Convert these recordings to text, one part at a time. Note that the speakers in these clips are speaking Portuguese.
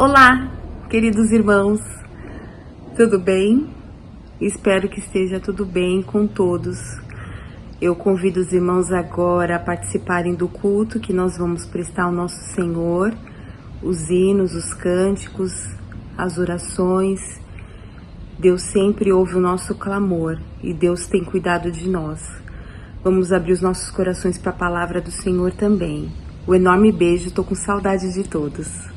Olá, queridos irmãos, tudo bem? Espero que esteja tudo bem com todos. Eu convido os irmãos agora a participarem do culto que nós vamos prestar ao nosso Senhor, os hinos, os cânticos, as orações. Deus sempre ouve o nosso clamor e Deus tem cuidado de nós. Vamos abrir os nossos corações para a palavra do Senhor também. Um enorme beijo, tô com saudade de todos.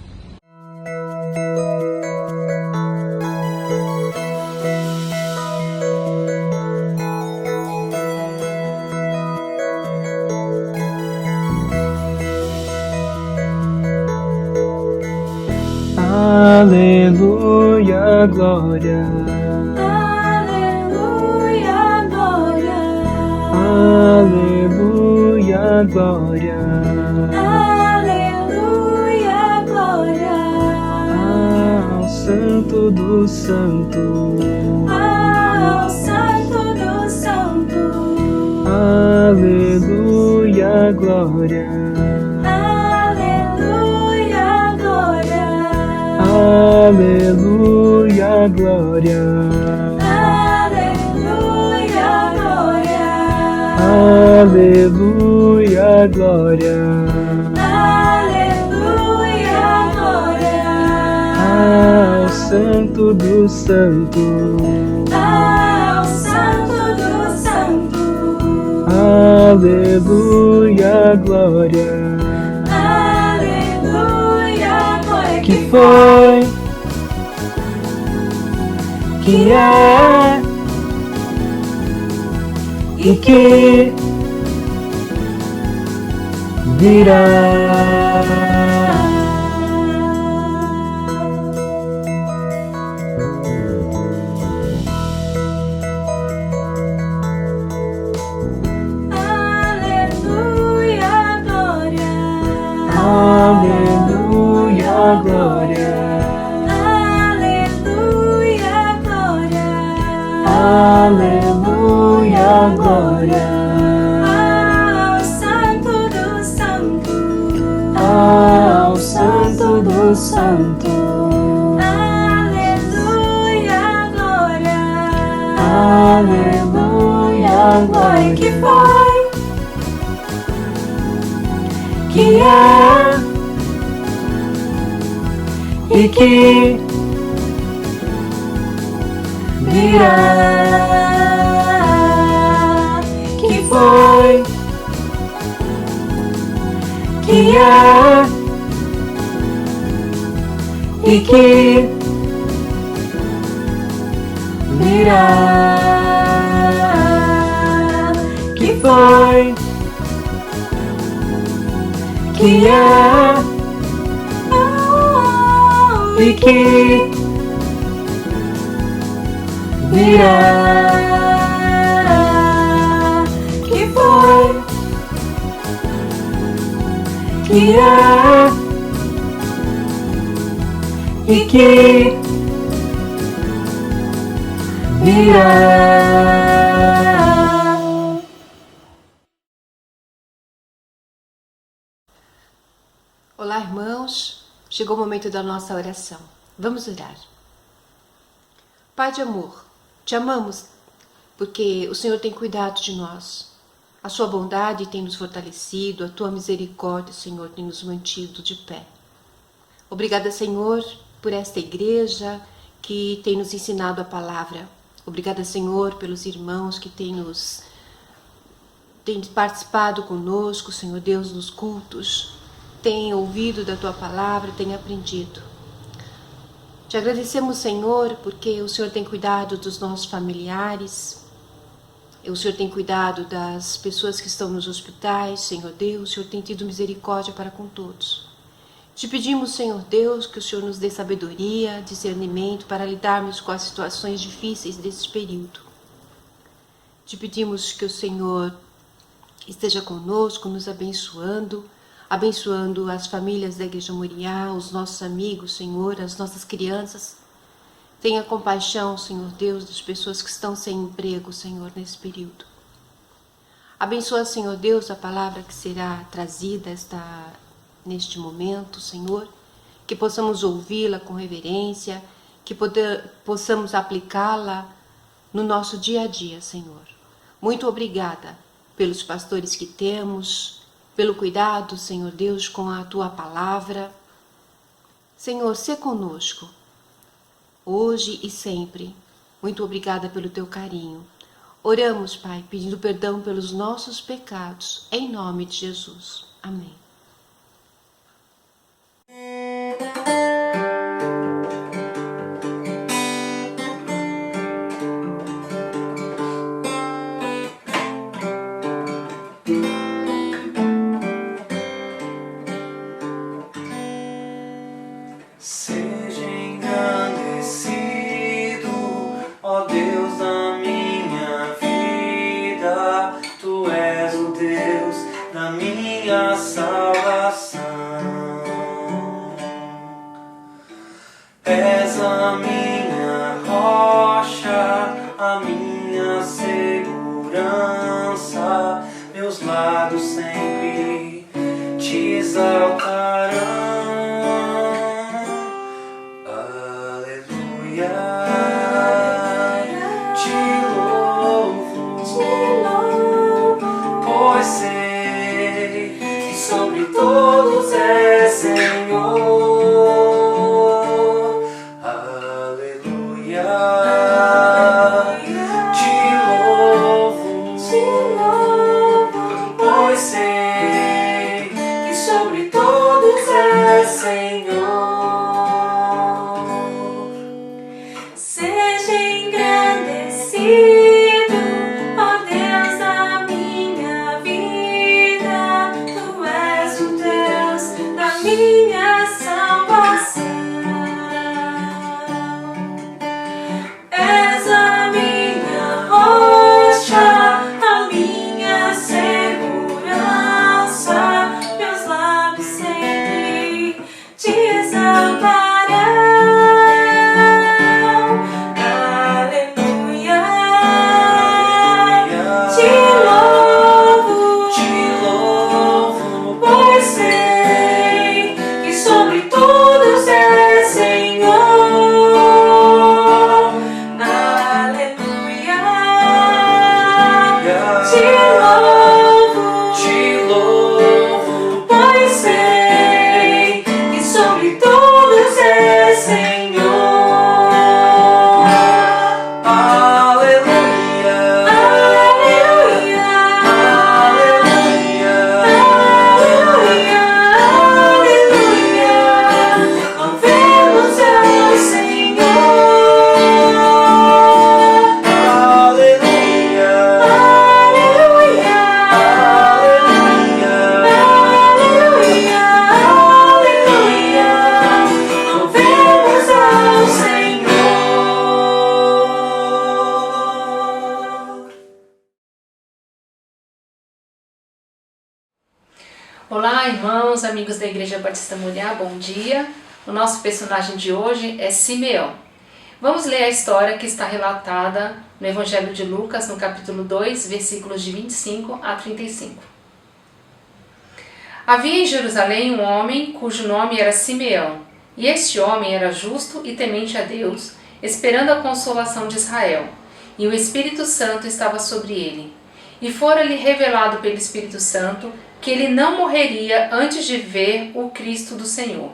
Aleluia, glória. Aleluia, glória. Aleluia, glória. Aleluia, glória. Ao Santo do Santo. Ao Santo do Santo. Aleluia, glória. Aleluia, glória. Aleluia, glória. Aleluia, glória. Aleluia, glória. Aleluia, glória. Ao Santo do Santo. Ao Santo do Santo. Aleluia, glória. Aleluia, glória. Que foi, que é e que virá. Aleluia, glória. Aleluia, glória. Aleluia, glória. Aleluia, glória. Ao Santo do Santo. Ao Santo do Santo. Aleluia, glória. Aleluia, glória. Que foi, Que é e que virá. que foi, Que é e que virá. Que foi, que é e que virá. que foi, Que é e que virá. Olá, irmãos. Chegou o momento da nossa oração. Vamos orar. Pai de amor, te amamos porque o Senhor tem cuidado de nós. A sua bondade tem nos fortalecido, a tua misericórdia, Senhor, tem nos mantido de pé. Obrigada, Senhor, por esta igreja que tem nos ensinado a palavra. Obrigada, Senhor, pelos irmãos que têm participado conosco, Senhor Deus, nos cultos, têm ouvido da tua palavra, têm aprendido. Te agradecemos, Senhor, porque o Senhor tem cuidado dos nossos familiares, o Senhor tem cuidado das pessoas que estão nos hospitais, Senhor Deus, o Senhor tem tido misericórdia para com todos. Te pedimos, Senhor Deus, que o Senhor nos dê sabedoria, discernimento para lidarmos com as situações difíceis desse período. Te pedimos que o Senhor esteja conosco, nos abençoando as famílias da Igreja Moriá, os nossos amigos, Senhor, as nossas crianças. Tenha compaixão, Senhor Deus, das pessoas que estão sem emprego, Senhor, nesse período. Abençoa, Senhor Deus, a palavra que será trazida neste momento, Senhor, que possamos ouvi-la com reverência, que possamos aplicá-la no nosso dia a dia, Senhor. Muito obrigada pelos pastores que temos, pelo cuidado, Senhor Deus, com a Tua palavra. Senhor, sê conosco, hoje e sempre. Muito obrigada pelo Teu carinho. Oramos, Pai, pedindo perdão pelos nossos pecados, em nome de Jesus. Amém. Seja engrandecido, ó Deus da minha vida, Tu és o Deus da minha salvação. És a minha rocha, a minha segurança, meus lábios sempre te exaltarão. Todos é Senhor, aleluia, te louvo, pois sei que sobre todos é Senhor. Seja engrandecido, ó Deus da minha vida, Tu és o Deus da minha salvação. És a minha rocha, a minha segurança, meus lábios sempre te exaltarão. Aleluia, te louvo, pois sei que sobre todos é Senhor. Aleluia, te louvo, pois sei que sobre todos é Senhor. Aleluia, Aleluia, aleluia, aleluia, louvemos ao Senhor. aleluia, Aleluia, aleluia, aleluia, louvemos ao Senhor. Olá, irmãos, amigos da Igreja Batista Moriá, bom dia. O nosso personagem de hoje é Simeão. Vamos ler a história que está relatada no Evangelho de Lucas, no capítulo 2, versículos de 25 a 35. Havia em Jerusalém um homem cujo nome era Simeão, e este homem era justo e temente a Deus, esperando a consolação de Israel, e o Espírito Santo estava sobre ele. E fora-lhe revelado pelo Espírito Santo que ele não morreria antes de ver o Cristo do Senhor.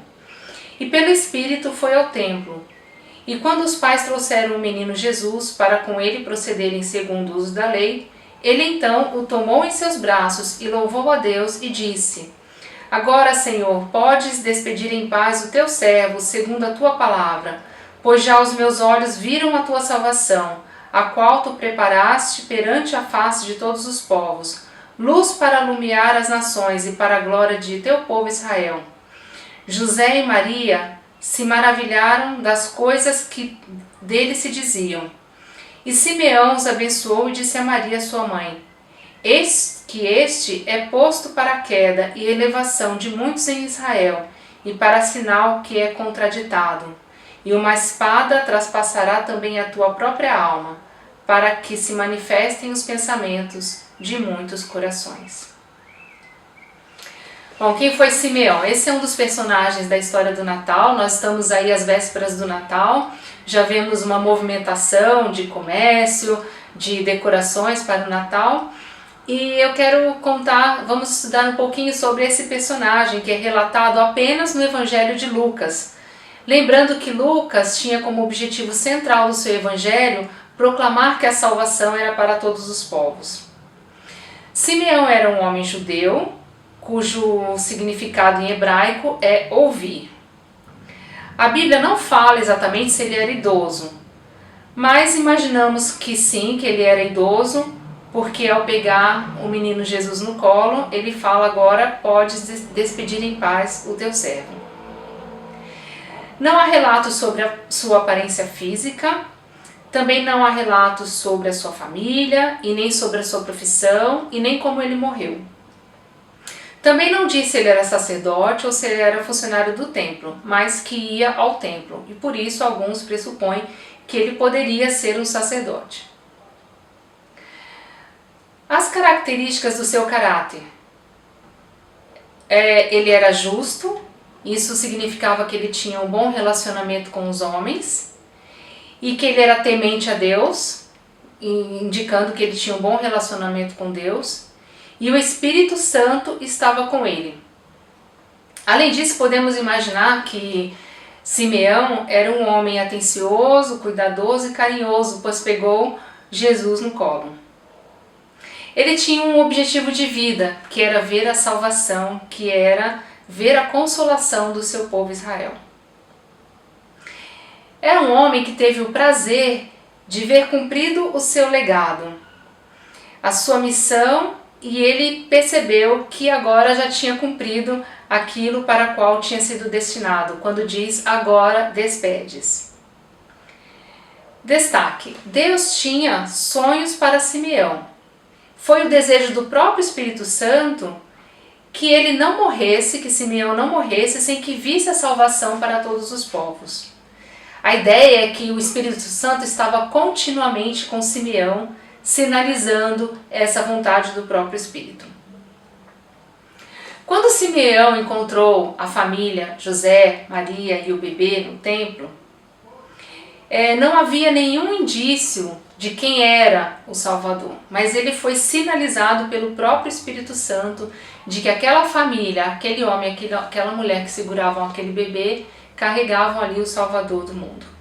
E pelo Espírito foi ao templo. E quando os pais trouxeram o menino Jesus para com ele procederem segundo o uso da lei, ele então o tomou em seus braços e louvou a Deus e disse: Agora, Senhor, podes despedir em paz o teu servo segundo a tua palavra, pois já os meus olhos viram a tua salvação, a qual tu preparaste perante a face de todos os povos, luz para alumiar as nações e para a glória de teu povo Israel. José e Maria se maravilharam das coisas que dele se diziam. E Simeão os abençoou e disse a Maria, sua mãe: Eis que este é posto para a queda e elevação de muitos em Israel, e para sinal que é contraditado. E uma espada traspassará também a tua própria alma, para que se manifestem os pensamentos de muitos corações. Bom, quem foi Simeão? Esse é um dos personagens da história do Natal. Nós estamos aí às vésperas do Natal. Já vemos uma movimentação de comércio, de decorações para o Natal. E eu quero contar, vamos estudar um pouquinho sobre esse personagem que é relatado apenas no Evangelho de Lucas. Lembrando que Lucas tinha como objetivo central do seu Evangelho proclamar que a salvação era para todos os povos. Simeão era um homem judeu, cujo significado em hebraico é ouvir. A Bíblia não fala exatamente se ele era idoso, mas imaginamos que sim, que ele era idoso, porque ao pegar o menino Jesus no colo, ele fala agora, podes despedir em paz o teu servo. Não há relatos sobre a sua aparência física, também não há relatos sobre a sua família, e nem sobre a sua profissão, e nem como ele morreu. Também não diz se ele era sacerdote ou se ele era funcionário do templo, mas que ia ao templo, e por isso alguns pressupõem que ele poderia ser um sacerdote. As características do seu caráter. Ele era justo, isso significava que ele tinha um bom relacionamento com os homens, e que ele era temente a Deus, indicando que ele tinha um bom relacionamento com Deus, e o Espírito Santo estava com ele. Além disso, podemos imaginar que Simeão era um homem atencioso, cuidadoso e carinhoso, pois pegou Jesus no colo. Ele tinha um objetivo de vida, que era ver a salvação, que era ver a consolação do seu povo Israel. Era um homem que teve o prazer de ver cumprido o seu legado, a sua missão, e ele percebeu que agora já tinha cumprido aquilo para o qual tinha sido destinado, quando diz, agora despedes. Destaque, Deus tinha sonhos para Simeão. Foi o desejo do próprio Espírito Santo que ele não morresse, que Simeão não morresse sem que visse a salvação para todos os povos. A ideia é que o Espírito Santo estava continuamente com Simeão, sinalizando essa vontade do próprio Espírito. Quando Simeão encontrou a família, José, Maria e o bebê no templo, não havia nenhum indício de quem era o Salvador, mas ele foi sinalizado pelo próprio Espírito Santo de que aquela família, aquele homem, aquela mulher que seguravam aquele bebê, carregavam ali o Salvador do mundo.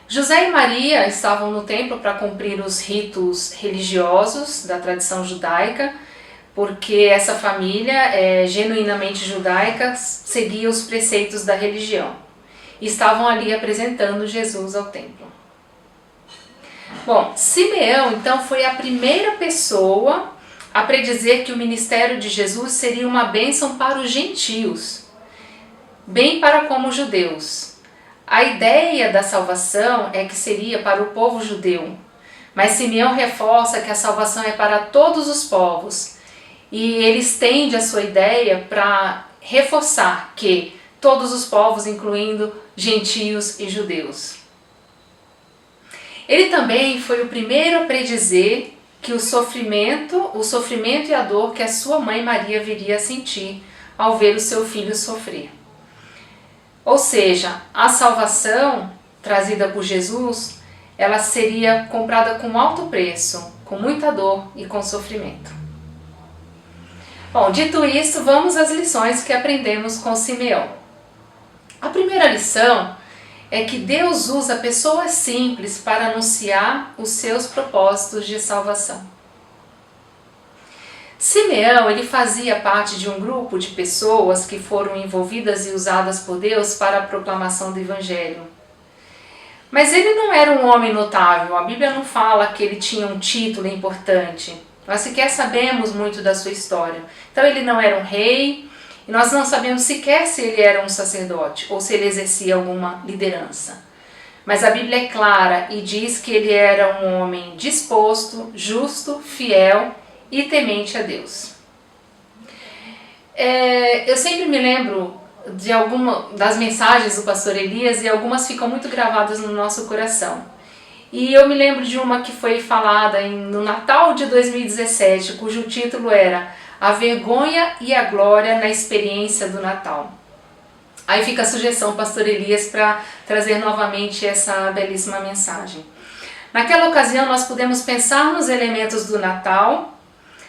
José e Maria estavam no templo para cumprir os ritos religiosos da tradição judaica, porque essa família, genuinamente judaica, seguia os preceitos da religião. E estavam ali apresentando Jesus ao templo. Bom, Simeão então foi a primeira pessoa a predizer que o ministério de Jesus seria uma bênção para os gentios, bem para como os judeus. A ideia da salvação é que seria para o povo judeu, mas Simeão reforça que a salvação é para todos os povos, e ele estende a sua ideia para reforçar que todos os povos, incluindo gentios e judeus. Ele também foi o primeiro a predizer que o sofrimento e a dor que a sua mãe Maria viria a sentir ao ver o seu filho sofrer. Ou seja, a salvação trazida por Jesus, ela seria comprada com alto preço, com muita dor e com sofrimento. Bom, dito isso, vamos às lições que aprendemos com Simeão. A primeira lição é que Deus usa pessoas simples para anunciar os seus propósitos de salvação. Simeão, ele fazia parte de um grupo de pessoas que foram envolvidas e usadas por Deus para a proclamação do Evangelho. Mas ele não era um homem notável, a Bíblia não fala que ele tinha um título importante. Nós sequer sabemos muito da sua história. Então ele não era um rei, e nós não sabemos sequer se ele era um sacerdote ou se ele exercia alguma liderança. Mas a Bíblia é clara e diz que ele era um homem disposto, justo, fiel e temente a Deus. Eu sempre me lembro de das mensagens do pastor Elias e algumas ficam muito gravadas no nosso coração. E eu me lembro de uma que foi falada no Natal de 2017, cujo título era a vergonha e a glória na experiência do Natal. Aí fica a sugestão, pastor Elias, para trazer novamente essa belíssima mensagem. Naquela ocasião nós pudemos pensar nos elementos do Natal,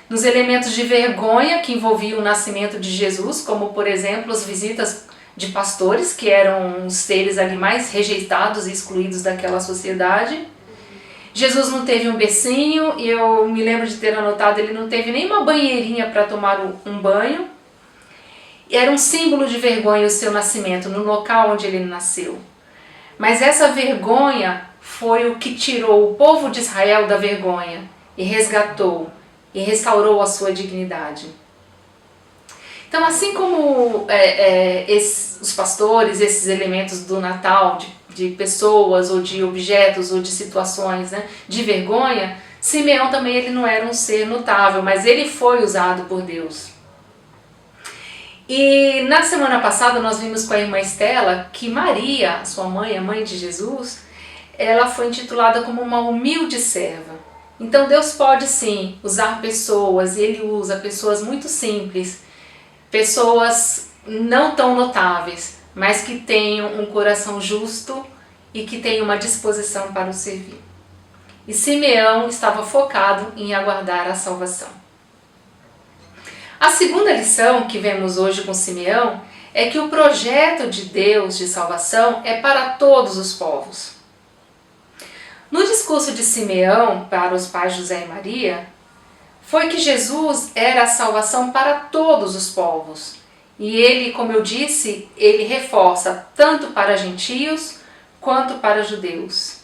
nos elementos de vergonha que envolviam o nascimento de Jesus, como por exemplo as visitas de pastores, que eram os seres ali mais rejeitados e excluídos daquela sociedade. Jesus não teve um bercinho, e eu me lembro de ter anotado, ele não teve nem uma banheirinha para tomar um banho. Era um símbolo de vergonha o seu nascimento, no local onde ele nasceu. Mas essa vergonha foi o que tirou o povo de Israel da vergonha e resgatou e restaurou a sua dignidade. Então, assim como os pastores, esses elementos do Natal, de pessoas ou de objetos ou de situações, né, de vergonha, Simeão também ele não era um ser notável, mas ele foi usado por Deus. E na semana passada nós vimos com a irmã Estela que Maria, sua mãe, a mãe de Jesus, ela foi intitulada como uma humilde serva. Então Deus pode sim usar pessoas, e Ele usa pessoas muito simples, pessoas não tão notáveis, mas que tenham um coração justo e que tenham uma disposição para o servir. E Simeão estava focado em aguardar a salvação. A segunda lição que vemos hoje com Simeão é que o projeto de Deus de salvação é para todos os povos. No discurso de Simeão para os pais José e Maria, foi que Jesus era a salvação para todos os povos. E ele, como eu disse, ele reforça tanto para gentios quanto para judeus.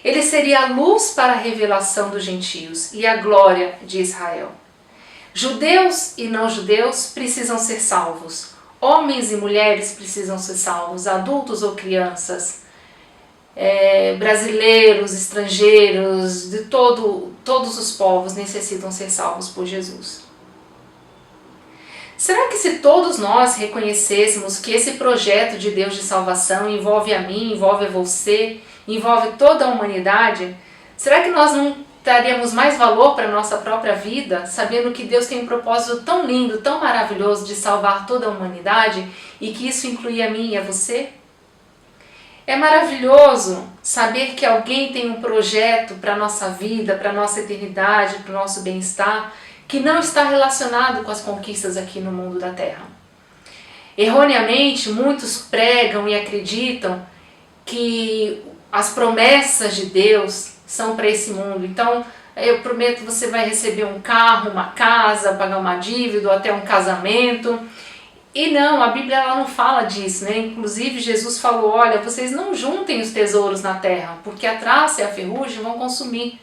Ele seria a luz para a revelação dos gentios e a glória de Israel. Judeus e não judeus precisam ser salvos. Homens e mulheres precisam ser salvos, adultos ou crianças, brasileiros, estrangeiros, de todos os povos necessitam ser salvos por Jesus. Será que se todos nós reconhecêssemos que esse projeto de Deus de salvação envolve a mim, envolve a você, envolve toda a humanidade, será que nós não daríamos mais valor para a nossa própria vida, sabendo que Deus tem um propósito tão lindo, tão maravilhoso de salvar toda a humanidade e que isso inclui a mim e a você? É maravilhoso saber que alguém tem um projeto para a nossa vida, para a nossa eternidade, para o nosso bem-estar, que não está relacionado com as conquistas aqui no mundo da Terra. Erroneamente, muitos pregam e acreditam que as promessas de Deus são para esse mundo. Então, eu prometo que você vai receber um carro, uma casa, pagar uma dívida ou até um casamento. E não, a Bíblia ela não fala disso, né? Inclusive, Jesus falou, olha, vocês não juntem os tesouros na terra, porque a traça e a ferrugem vão consumir.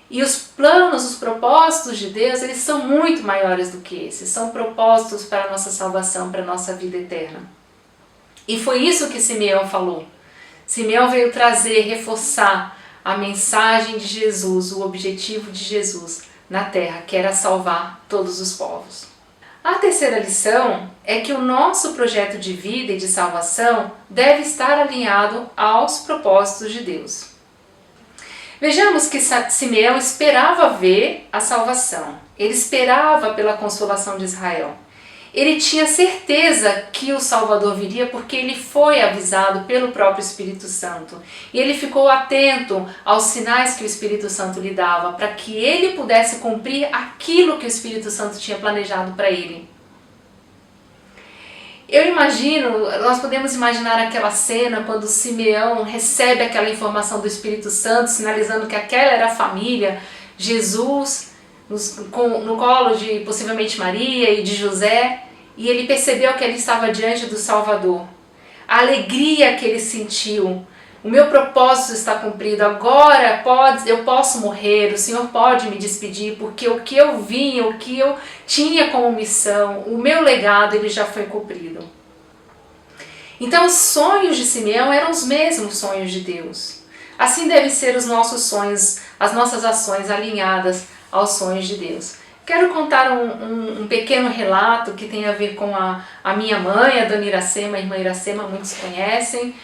E os planos, os propósitos de Deus, eles são muito maiores do que esses. São propósitos para a nossa salvação, para a nossa vida eterna. E foi isso que Simeão falou. Simeão veio trazer, reforçar a mensagem de Jesus, o objetivo de Jesus na terra, que era salvar todos os povos. A terceira lição é que o nosso projeto de vida e de salvação deve estar alinhado aos propósitos de Deus. Vejamos que Simeão esperava ver a salvação, ele esperava pela consolação de Israel. Ele tinha certeza que o Salvador viria porque ele foi avisado pelo próprio Espírito Santo. E ele ficou atento aos sinais que o Espírito Santo lhe dava para que ele pudesse cumprir aquilo que o Espírito Santo tinha planejado para ele. Eu imagino, nós podemos imaginar aquela cena quando Simeão recebe aquela informação do Espírito Santo, sinalizando que aquela era a família, Jesus no colo de possivelmente Maria e de José, e ele percebeu que ele estava diante do Salvador. A alegria que ele sentiu, o meu propósito está cumprido, agora eu posso morrer, o Senhor pode me despedir, porque o que eu vim, o que eu tinha como missão, o meu legado, ele já foi cumprido. Então os sonhos de Simeão eram os mesmos sonhos de Deus. Assim devem ser os nossos sonhos, as nossas ações alinhadas aos sonhos de Deus. Quero contar um pequeno relato que tem a ver com a minha mãe, a dona Iracema, a irmã Iracema, muitos conhecem,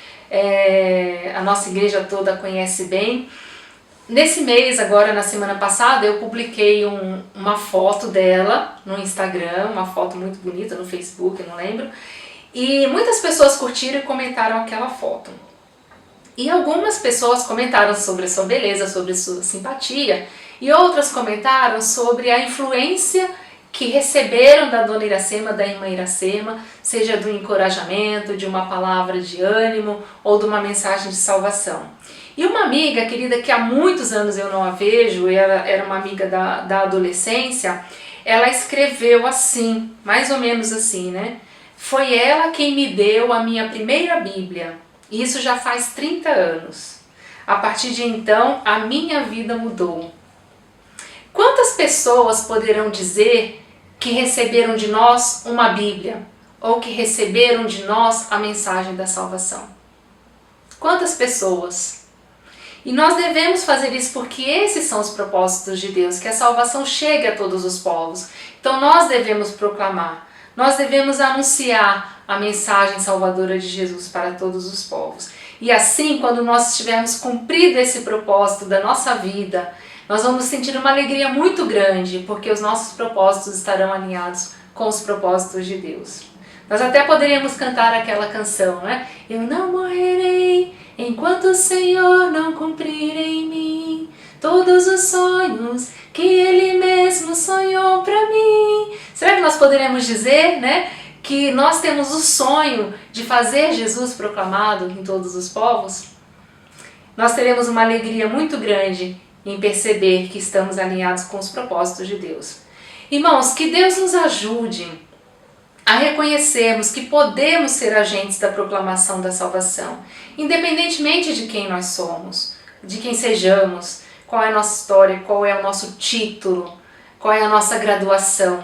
a nossa igreja toda conhece bem. Nesse mês, agora na semana passada, eu publiquei uma foto dela no Instagram, uma foto muito bonita no Facebook, eu não lembro. E muitas pessoas curtiram e comentaram aquela foto. E algumas pessoas comentaram sobre a sua beleza, sobre a sua simpatia, e outras comentaram sobre a influência que receberam da Dona Iracema, da Irmã Iracema, seja do encorajamento, de uma palavra de ânimo ou de uma mensagem de salvação. E uma amiga querida que há muitos anos eu não a vejo, ela era uma amiga da adolescência, ela escreveu assim, mais ou menos assim, né? Foi ela quem me deu a minha primeira Bíblia. E isso já faz 30 anos. A partir de então, a minha vida mudou. Quantas pessoas poderão dizer que receberam de nós uma Bíblia? Ou que receberam de nós a mensagem da salvação? Quantas pessoas? E nós devemos fazer isso porque esses são os propósitos de Deus, que a salvação chegue a todos os povos. Então nós devemos proclamar, nós devemos anunciar a mensagem salvadora de Jesus para todos os povos. E assim, quando nós tivermos cumprido esse propósito da nossa vida, nós vamos sentir uma alegria muito grande, porque os nossos propósitos estarão alinhados com os propósitos de Deus. Nós até poderíamos cantar aquela canção, né? Eu não morrerei enquanto o Senhor não cumprir em mim todos os sonhos que Ele mesmo sonhou para mim. Será que nós poderemos dizer, né, que nós temos o sonho de fazer Jesus proclamado em todos os povos? Nós teremos uma alegria muito grande em perceber que estamos alinhados com os propósitos de Deus. Irmãos, que Deus nos ajude a reconhecermos que podemos ser agentes da proclamação da salvação, independentemente de quem nós somos, de quem sejamos, qual é a nossa história, qual é o nosso título, qual é a nossa graduação.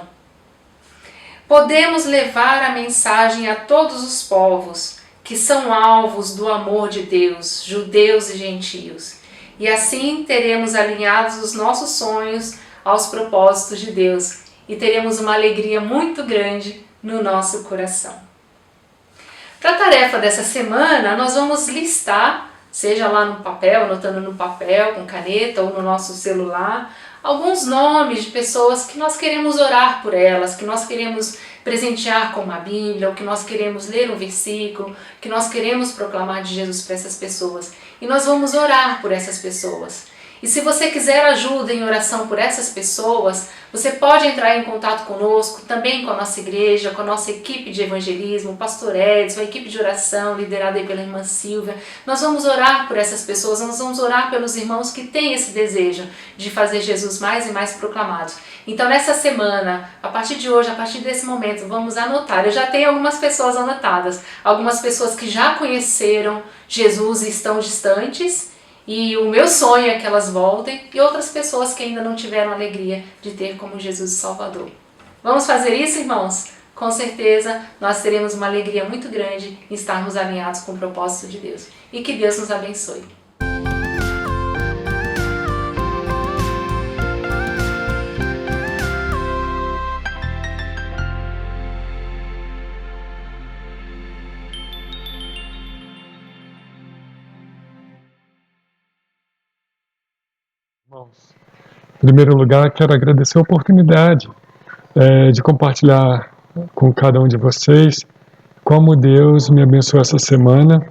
Podemos levar a mensagem a todos os povos que são alvos do amor de Deus, judeus e gentios, e assim teremos alinhados os nossos sonhos aos propósitos de Deus e teremos uma alegria muito grande no nosso coração. Para a tarefa dessa semana, nós vamos listar, seja lá no papel, anotando no papel, com caneta ou no nosso celular, alguns nomes de pessoas que nós queremos orar por elas, que nós queremos presentear com uma Bíblia, ou que nós queremos ler um versículo, que nós queremos proclamar de Jesus para essas pessoas. E nós vamos orar por essas pessoas. E se você quiser ajuda em oração por essas pessoas, você pode entrar em contato conosco, também com a nossa igreja, com a nossa equipe de evangelismo, o pastor Edson, a equipe de oração liderada aí pela irmã Silvia. Nós vamos orar por essas pessoas, nós vamos orar pelos irmãos que têm esse desejo de fazer Jesus mais e mais proclamado. Então nessa semana, a partir de hoje, a partir desse momento, vamos anotar. Eu já tenho algumas pessoas anotadas, algumas pessoas que já conheceram Jesus e estão distantes, e o meu sonho é que elas voltem, e outras pessoas que ainda não tiveram a alegria de ter como Jesus o Salvador. Vamos fazer isso, irmãos? Com certeza nós teremos uma alegria muito grande em estarmos alinhados com o propósito de Deus. E que Deus nos abençoe. Irmãos, em primeiro lugar, quero agradecer a oportunidade de compartilhar com cada um de vocês como Deus me abençoou essa semana,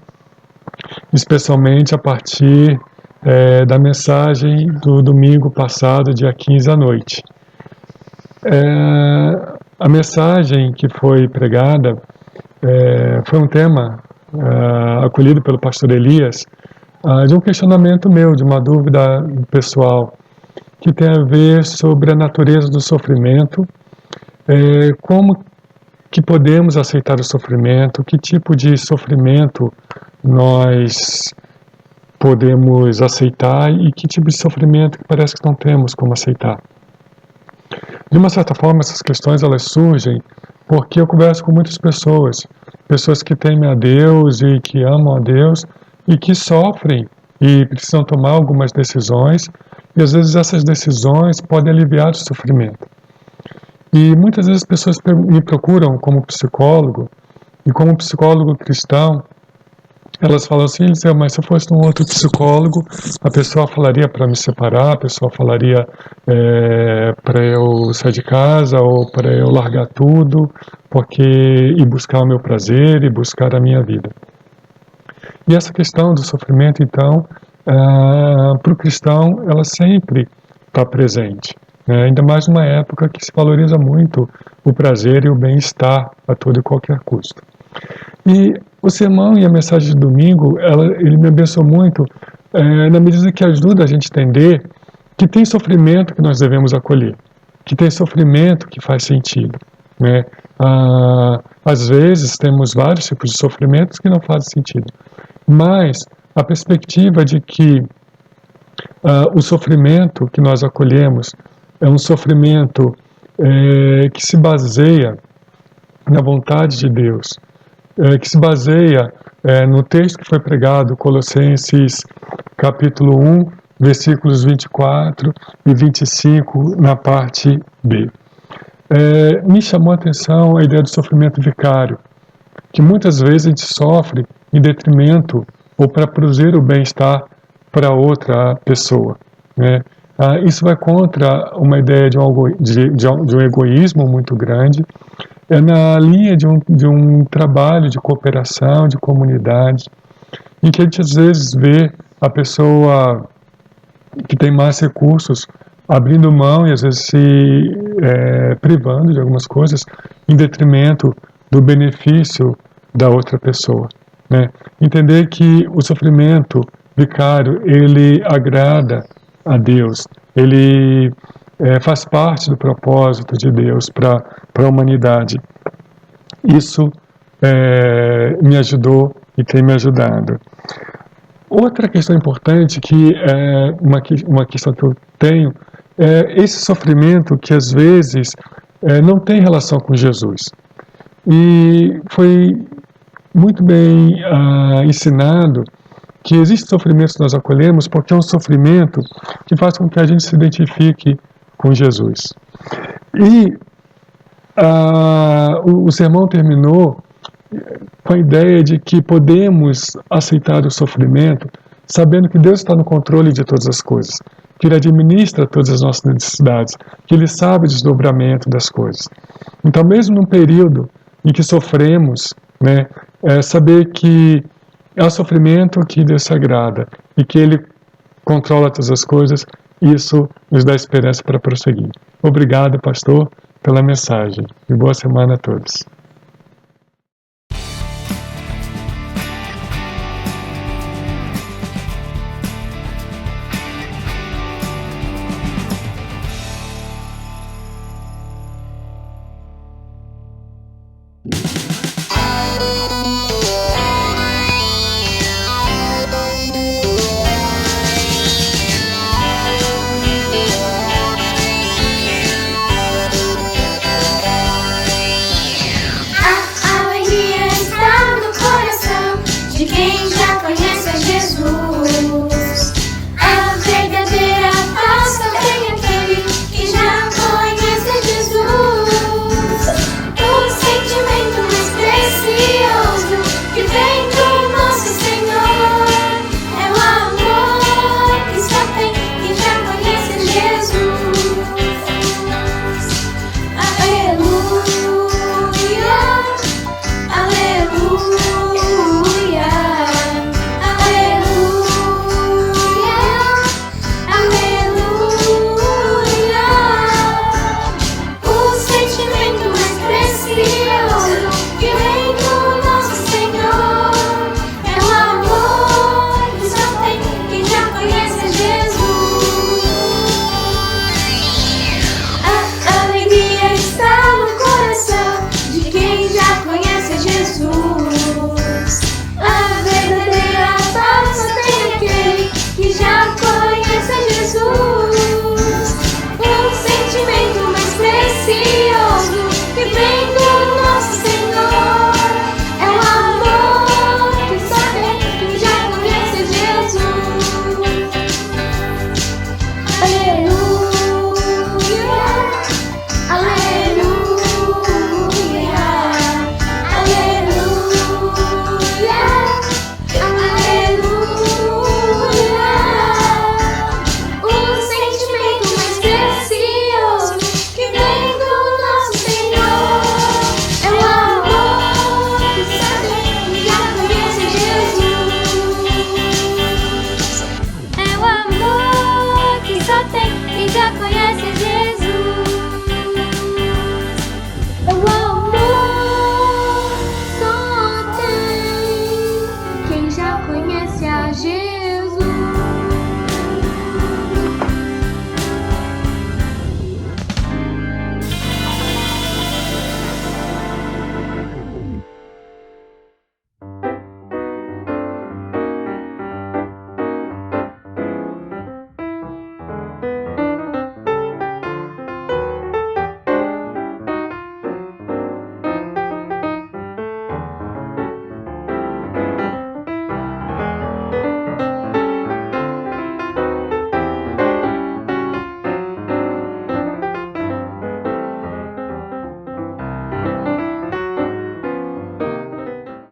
especialmente a partir da mensagem do domingo passado, dia 15 à noite. A mensagem que foi pregada foi um tema acolhido pelo pastor Elias, de um questionamento meu, de uma dúvida pessoal, que tem a ver sobre a natureza do sofrimento, como que podemos aceitar o sofrimento, que tipo de sofrimento nós podemos aceitar e que tipo de sofrimento que parece que não temos como aceitar. De uma certa forma, essas questões elas surgem porque eu converso com muitas pessoas que temem a Deus e que amam a Deus, e que sofrem e precisam tomar algumas decisões, e às vezes essas decisões podem aliviar o sofrimento. E muitas vezes as pessoas me procuram como psicólogo, e como psicólogo cristão, elas falam assim, Eliseu, mas se eu fosse um outro psicólogo, a pessoa falaria para me separar, a pessoa falaria para eu sair de casa ou para eu largar tudo, e buscar o meu prazer e buscar a minha vida. E essa questão do sofrimento, então, para o cristão, ela sempre está presente, né? Ainda mais numa época que se valoriza muito o prazer e o bem-estar a todo e qualquer custo. E o sermão e a mensagem de domingo, ele me abençoou muito na medida que ajuda a gente a entender que tem sofrimento que nós devemos acolher, que tem sofrimento que faz sentido, né? Às vezes temos vários tipos de sofrimentos que não fazem sentido, mas a perspectiva de que o sofrimento que nós acolhemos é um sofrimento que se baseia na vontade de Deus, que se baseia no texto que foi pregado, Colossenses capítulo 1, versículos 24 e 25, na parte B. Me chamou a atenção a ideia do sofrimento vicário, que muitas vezes a gente sofre em detrimento ou para produzir o bem-estar para outra pessoa, né? Isso vai contra uma ideia de um egoísmo muito grande, na linha de um trabalho de cooperação, de comunidade, em que a gente às vezes vê a pessoa que tem mais recursos abrindo mão e às vezes se privando de algumas coisas em detrimento do benefício da outra pessoa, né? Entender que o sofrimento vicário, ele agrada a Deus, ele faz parte do propósito de Deus para a humanidade. Isso me ajudou e tem me ajudado. Outra questão importante, que é uma questão que eu tenho, é esse sofrimento que às vezes não tem relação com Jesus. E foi muito bem ensinado que existe sofrimento que nós acolhemos porque é um sofrimento que faz com que a gente se identifique com Jesus. E o sermão terminou com a ideia de que podemos aceitar o sofrimento sabendo que Deus está no controle de todas as coisas, que Ele administra todas as nossas necessidades, que Ele sabe o desdobramento das coisas. Então, mesmo num período em que sofremos, né, saber que é o sofrimento que Deus se agrada e que Ele controla todas as coisas, isso nos dá esperança para prosseguir. Obrigado, pastor, pela mensagem e boa semana a todos.